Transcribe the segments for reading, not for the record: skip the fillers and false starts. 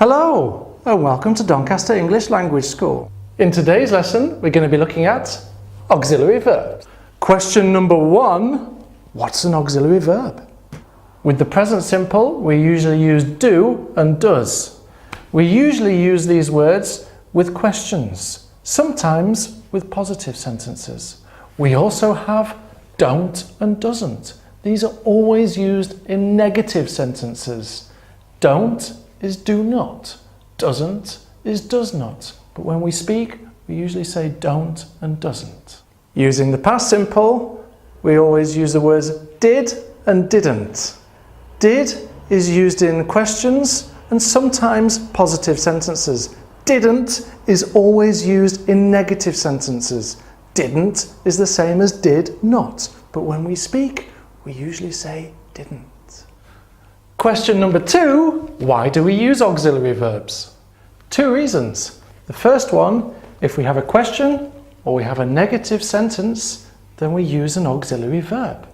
Hello and welcome to Doncaster English Language School. In today's lesson we're going to be looking at auxiliary verbs. Question number 1, what's an auxiliary verb? With the present simple we usually use do and does. We usually use these words with questions, sometimes with positive sentences. We also have don't and doesn't. These are always used in negative sentences. Don't is do not, doesn't is does not. But when we speak, we usually say don't and doesn't. Using the past simple, we always use the words did and didn't. Did is used in questions and sometimes positive sentences. Didn't is always used in negative sentences. Didn't is the same as did not. But when we speak, we usually say didn't. Question number 2, why do we use auxiliary verbs? 2 reasons. The first one, if we have a question or we have a negative sentence, then we use an auxiliary verb.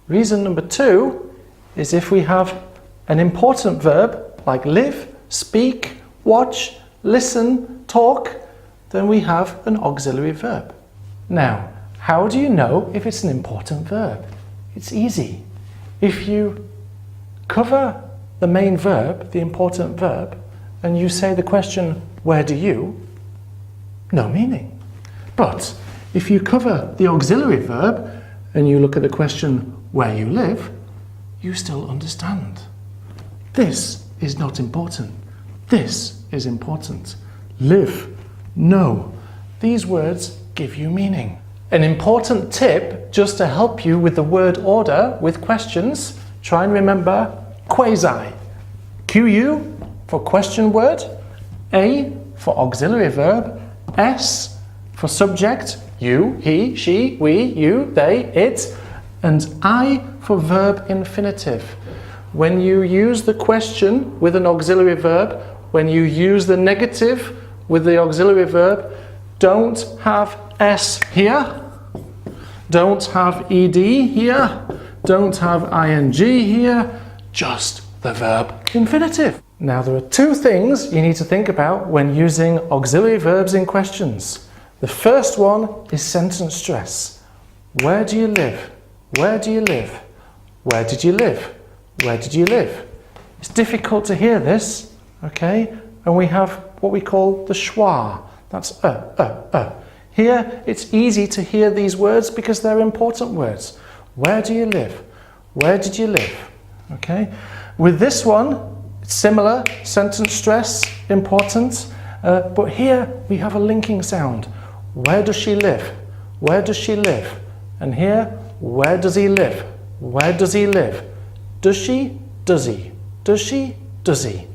Reason number 2 is if we have an important verb like live, speak, watch, listen, talk, then we have an auxiliary verb. Now, how do you know if it's an important verb? It's easy. If you cover the main verb, the important verb, and you say the question, where do you? No meaning. But if you cover the auxiliary verb and you look at the question, where you live, you still understand. This is not important. This is important. Live, know. These words give you meaning. An important tip, just to help you with the word order with questions, try and remember quasi. QU for question word, A for auxiliary verb, S for subject, you, he, she, we, you, they, it, and I for verb infinitive. When you use the question with an auxiliary verb, when you use the negative with the auxiliary verb, don't have S here, don't have ED here, don't have ING here, just the verb infinitive. Now there are 2 things you need to think about when using auxiliary verbs in questions. The first one is sentence stress. Where do you live? Where do you live? Where did you live? Where did you live? It's difficult to hear this, okay? And we have what we call the schwa. That's Here it's easy to hear these words because they're important words. Where do you live? Where did you live? Okay. With this one, it's similar, sentence stress, important, but here we have a linking sound. Where does she live? Where does she live? And here, where does he live? Where does he live? Does she? Does he? Does she? Does he?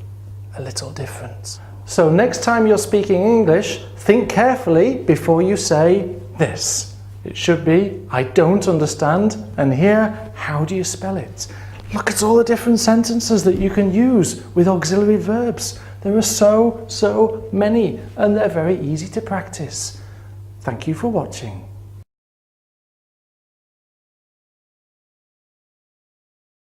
A little difference. So next time you're speaking English, think carefully before you say this. It should be, I don't understand, and here, how do you spell it? Look at all the different sentences that you can use with auxiliary verbs. There are so many, and they're very easy to practice. Thank you for watching.